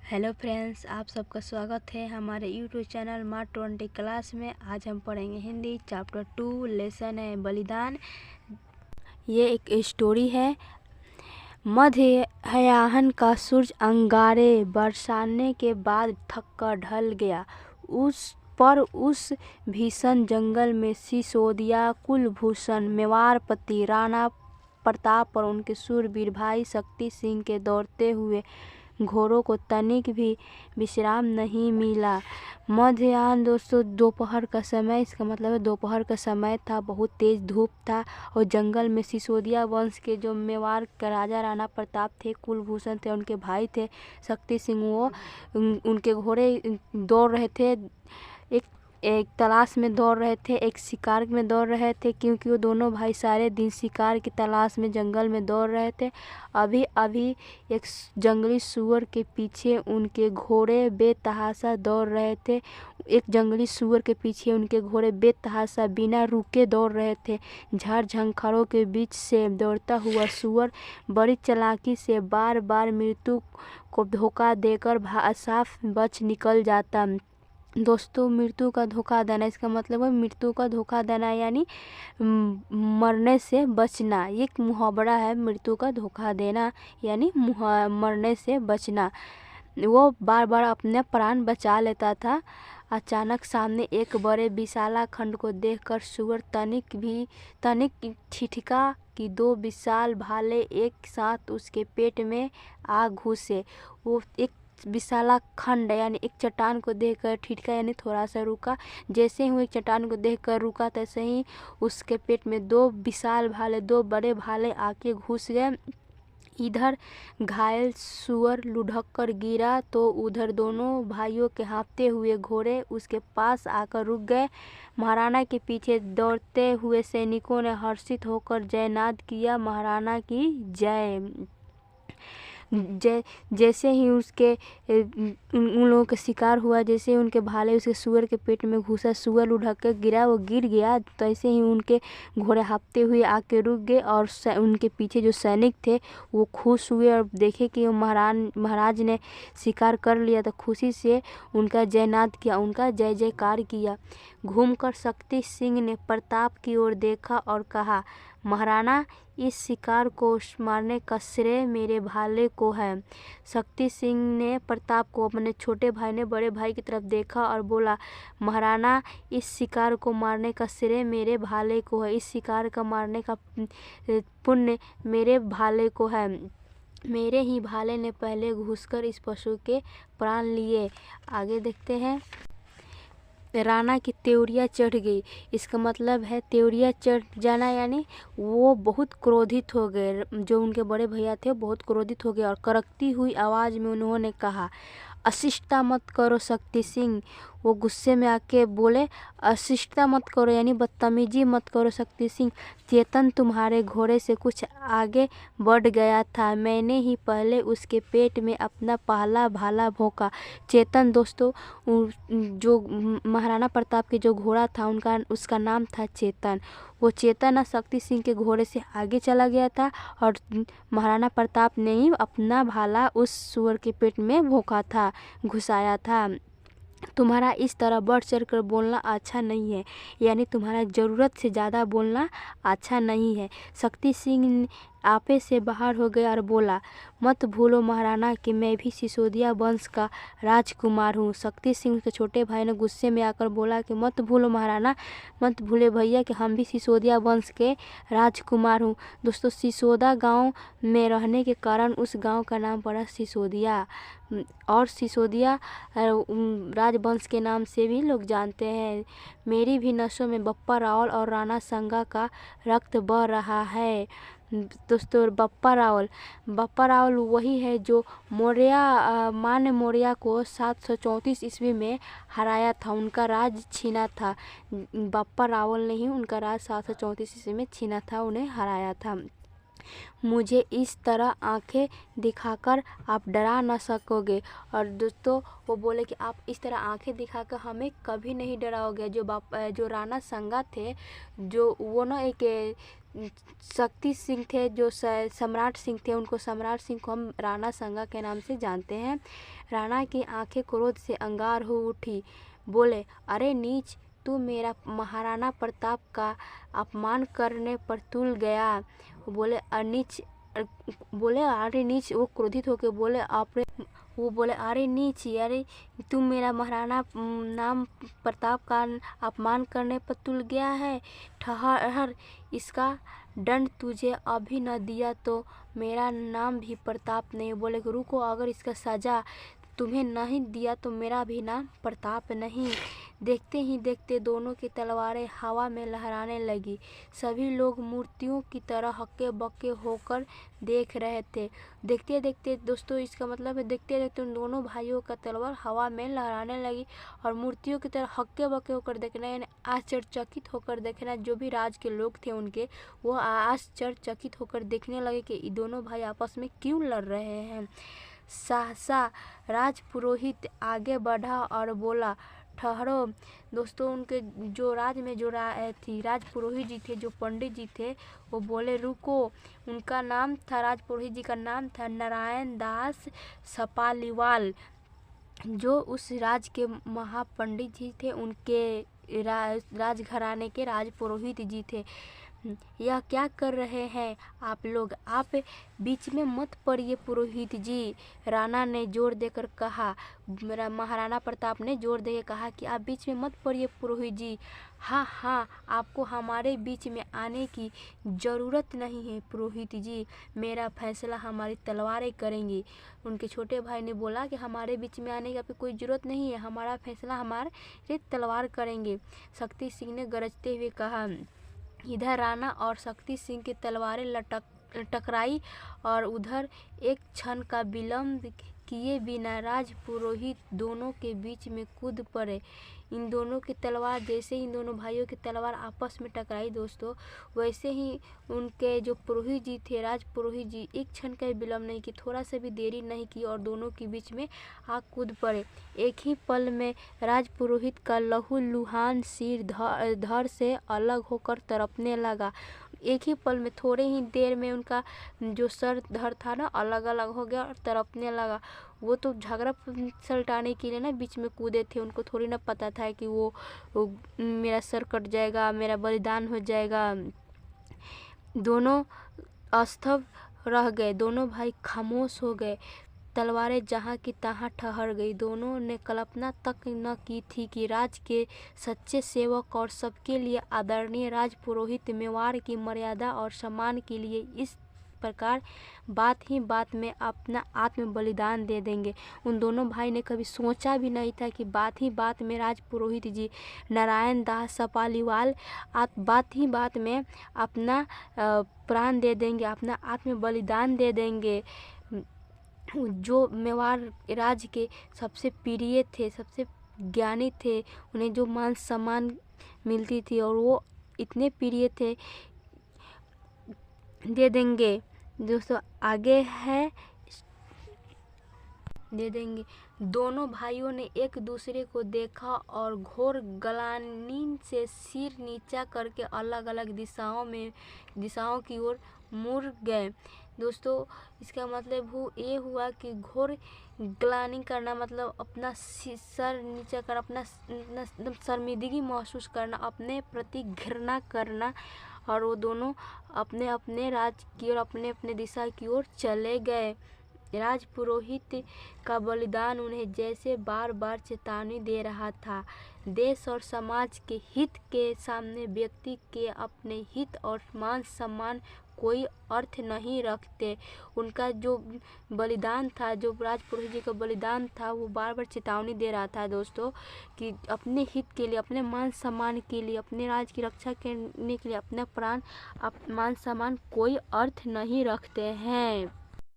Hello friends, आप सबका स्वागत है हमारे यूट्यूब चैनल मार्ट 20 क्लास में। आज हम पढ़ेंगे हिंदी चैप्टर 2, लेसन है बलिदान। ये एक स्टोरी है। मध्याह्न का सूरज अंगारे बरसाने के बाद थक कर ढल गया। उस भीषण जंगल में सिसोदिया, कुलभूषण, मेवाड़पति राणा प्रताप और उनके शूरवीर भाई शक्ति सिंह के दौड़ते हुए घोड़ों को तनिक भी विश्राम नहीं मिला। मध्याह्न दोस्तों दोपहर का समय, इसका मतलब है दोपहर का समय था। बहुत तेज धूप था और जंगल में सिसोदिया वंश के जो मेवाड़ का राजा राणा प्रताप थे, कुलभूषण थे, उनके भाई थे शक्ति सिंह, वो उनके घोड़े दौड़ रहे थे। एक तलाश में दौड़ रहे थे, एक शिकार में दौड़ रहे थे, क्योंकि वो दोनों भाई सारे दिन शिकार की तलाश में जंगल में दौड़ रहे थे। अभी अभी एक जंगली सूअर के पीछे उनके घोड़े बेतहाशा दौड़ रहे थे। एक जंगली सूअर के पीछे उनके घोड़े बेतहाशा बिना रुके दौड़ रहे थे। झाड़ झंखाड़ों के बीच से दौड़ता हुआ सूअर बड़ी चालाकी से बार बार मृत्यु को धोखा देकर साफ बच निकल जाता। दोस्तों, मृत्यु का धोखा देना, इसका मतलब है मृत्यु का धोखा देना यानी मरने से बचना। ये एक मुहावरा है, मृत्यु का धोखा देना यानी मरने से बचना। वो बार बार अपने प्राण बचा लेता था। अचानक सामने एक बड़े विशाला खंड को देखकर सूअर तनिक ठिठका कि दो विशाल भाले एक साथ उसके पेट में आ घुसे। वो एक विशाला खंड यानी एक चट्टान को देखकर ठिठका यानी थोड़ा सा रुका। जैसे ही वो एक चट्टान को देखकर रुका, तैसे ही उसके पेट में दो विशाल भाले, दो बड़े भाले आके घुस गए। इधर घायल सूअर लुढ़क कर गिरा तो उधर दोनों भाइयों के हाँफते हुए घोड़े उसके पास आकर रुक गए। महाराणा के पीछे दौड़ते हुए सैनिकों ने हर्षित होकर जयनाद किया, महाराणा की जय। जैसे ही उन लोगों का शिकार हुआ, जैसे ही उनके भाले उसके सूअर के पेट में घुसा, सूअर लुढ़क कर गिरा, वो गिर गया। तैसे ही उनके घोड़े हाँफते हुए आके रुक गए और उनके पीछे जो सैनिक थे वो खुश हुए और देखे कि महाराज ने शिकार कर लिया, तो खुशी से उनका जयनाद किया, उनका जय जयकार किया। घूमकर शक्ति सिंह ने प्रताप की ओर देखा और कहा, महाराणा, इस शिकार को मारने का श्रेय मेरे भाले को है। शक्ति सिंह ने प्रताप को, अपने छोटे भाई ने बड़े भाई की तरफ देखा और बोला, महाराणा, इस शिकार को मारने का श्रेय मेरे भाले को है। इस शिकार का मारने का पुण्य मेरे भाले को है। मेरे ही भाले ने पहले घुसकर इस पशु के प्राण लिए। आगे देखते हैं। राणा की त्योरियां चढ़ गई। इसका मतलब है त्योरियां चढ़ जाना यानी वो बहुत क्रोधित हो गए। जो उनके बड़े भैया थे बहुत क्रोधित हो गए और करकती हुई आवाज़ में उन्होंने कहा, अशिष्टता मत करो शक्ति सिंह। वो गुस्से में आके बोले, अशिष्टता मत करो यानी बदतमीजी मत करो शक्ति सिंह। चेतन तुम्हारे घोड़े से कुछ आगे बढ़ गया था, मैंने ही पहले उसके पेट में अपना पहला भाला भोंका। चेतन दोस्तों, जो महाराणा प्रताप के जो घोड़ा था उसका नाम था चेतन। वो चेतन शक्ति सिंह के घोड़े से आगे चला गया था और महाराणा प्रताप ने ही अपना भाला उस सूअर के पेट में भोंका था, घुसाया था। तुम्हारा इस तरह बढ़ चढ़ कर बोलना अच्छा नहीं है, यानी तुम्हारा ज़रूरत से ज़्यादा बोलना अच्छा नहीं है। शक्ति सिंह आपे से बाहर हो गया और बोला, मत भूलो महाराणा कि मैं भी सिसोदिया वंश का राजकुमार हूँ। शक्ति सिंह के छोटे भाई ने गुस्से में आकर बोला कि मत भूलो महाराणा, मत भूले भैया कि हम भी सिसोदिया वंश के राजकुमार हूँ। दोस्तों, सिसोदा गांव में रहने के कारण उस गांव का नाम पड़ा सिसोदिया, और सिसोदिया राजवंश के नाम से भी लोग जानते हैं। मेरी भी नसों में बप्पा रावल और राणा संगा का रक्त बह रहा है। दोस्तों, बप्पा रावल वही है जो मान्य मौर्य को 734 ईस्वी में हराया था, उनका राज छीना था। बप्पा रावल ने ही उनका राज 734 ईस्वी में छीना था, उन्हें हराया था। मुझे इस तरह आंखें दिखाकर आप डरा ना सकोगे। और दोस्तों, वो बोले कि आप इस तरह आंखें दिखाकर हमें कभी नहीं डराओगे। जो राणा संगा थे, जो वो ना एक शक्ति सिंह थे जो सम्राट सिंह थे, उनको सम्राट सिंह को हम राणा संगा के नाम से जानते हैं। राणा की आंखें क्रोध से अंगार हो उठी। बोले, अरे नीच, तू मेरा महाराणा प्रताप का अपमान करने पर तुल गया। बोले अरे नीच, वो क्रोधित होकर बोले, अरे नीच, अरे तुम मेरा महाराणा नाम प्रताप का अपमान करने पर तुल गया है। ठहर, इसका दंड तुझे अभी न दिया तो मेरा नाम भी प्रताप नहीं। बोले, रुको, अगर इसका सजा तुम्हें नहीं दिया तो मेरा भी नाम प्रताप नहीं। देखते ही देखते दोनों की तलवारें हवा में लहराने लगी। सभी लोग मूर्तियों की तरह हक्के बक्के होकर देख रहे थे। देखते देखते दोस्तों, इसका मतलब है देखते देखते उन दोनों भाइयों का तलवार हवा में लहराने लगी और मूर्तियों की तरह हक्के बक्के होकर देखना, यानी आश्चर्यचकित होकर देखना। जो भी राज के लोग थे उनके, वो आश्चर्यचकित होकर देखने लगे कि ये दोनों भाई आपस में क्यों लड़ रहे हैं। सहसा राजपुरोहित आगे बढ़ा और बोला, ठहरो। दोस्तों, उनके जो राज में जो राजपुरोहित जी थे, जो पंडित जी थे, वो बोले, रुको। उनका नाम था, राजपुरोहित जी का नाम था नारायण दास सपालीवाल, जो उस राज के महापंडित जी थे। उनके राजघराने के राजपुरोहित जी थे। यह क्या कर रहे हैं आप लोग? आप बीच में मत पड़िए पुरोहित जी, राणा ने जोर देकर कहा। मेरा महाराणा प्रताप ने जोर देकर कहा कि आप बीच में मत पड़िए पुरोहित जी। हाँ, आपको हमारे बीच में आने की ज़रूरत नहीं है पुरोहित जी, मेरा फैसला हमारी तलवारें करेंगी। उनके छोटे भाई ने बोला कि हमारे बीच में आने की आपको कोई ज़रूरत नहीं है, हमारा फैसला हमारे तलवार करेंगे। शक्ति सिंह ने गरजते हुए कहा। इधर राणा और शक्ति सिंह की तलवारें टकराई और उधर एक क्षण का विलंब किए बिना राजपुरोहित दोनों के बीच में कूद पड़े। इन दोनों की तलवार, जैसे इन दोनों भाइयों की तलवार आपस में टकराई दोस्तों, वैसे ही उनके जो पुरोहित जी थे, राजपुरोहित जी, एक क्षण का विलंब नहीं की, थोड़ा सा भी देरी नहीं की और दोनों के बीच में आग कूद पड़े। एक ही पल में राजपुरोहित का लहूलुहान सिर धड़ से अलग होकर तड़पने लगा। एक ही पल में, थोड़े ही देर में उनका जो सर धड़ था ना, अलग अलग हो गया और तड़पने लगा। वो तो झगड़ा सलटाने के लिए ना बीच में कूदे थे, उनको थोड़ी ना पता था कि वो मेरा सर कट जाएगा, मेरा बलिदान हो जाएगा। दोनों अस्तव्य रह गए, दोनों भाई खामोश हो गए। तलवारें जहाँ की तहाँ ठहर गई। दोनों ने कल्पना तक न की थी कि राज के सच्चे सेवक और सबके लिए आदरणीय राजपुरोहित मेवाड़ की मर्यादा और सम्मान के लिए इस प्रकार बात ही बात में अपना आत्म बलिदान दे देंगे। उन दोनों भाई ने कभी सोचा भी नहीं था कि बात ही बात में राजपुरोहित जी नारायण दास सपालीवाल बात ही बात में अपना प्राण दे देंगे, अपना आत्म बलिदान दे देंगे। जो मेवाड़ राज्य के सबसे प्रिय थे, सबसे ज्ञानी थे, उन्हें जो मान सम्मान मिलती थी और वो इतने प्रिय थे, दे देंगे दोस्तों। आगे है, दे देंगे। दोनों भाइयों ने एक दूसरे को देखा और घोर ग्लानि से सिर नीचा करके अलग अलग दिशाओं की ओर मुड़ गए। दोस्तों, इसका मतलब ये हुआ कि घोर ग्लानि करना मतलब अपना सर नीचा कर, अपना शर्मिंदगी महसूस करना, अपने प्रति घृणा करना, और वो दोनों अपने अपने राज्य की ओर, अपने अपने दिशा की ओर चले गए। राजपुरोहित का बलिदान उन्हें जैसे बार बार चेतावनी दे रहा था। देश और समाज के हित के सामने व्यक्ति के अपने हित और मान सम्मान कोई अर्थ नहीं रखते। उनका जो बलिदान था, जो राजपुरोहित जी का बलिदान था, वो बार बार चेतावनी दे रहा था दोस्तों कि अपने हित के लिए, अपने मान सम्मान के लिए, अपने राज्य की रक्षा करने के लिए अपना प्राण, मान सम्मान कोई अर्थ नहीं रखते हैं।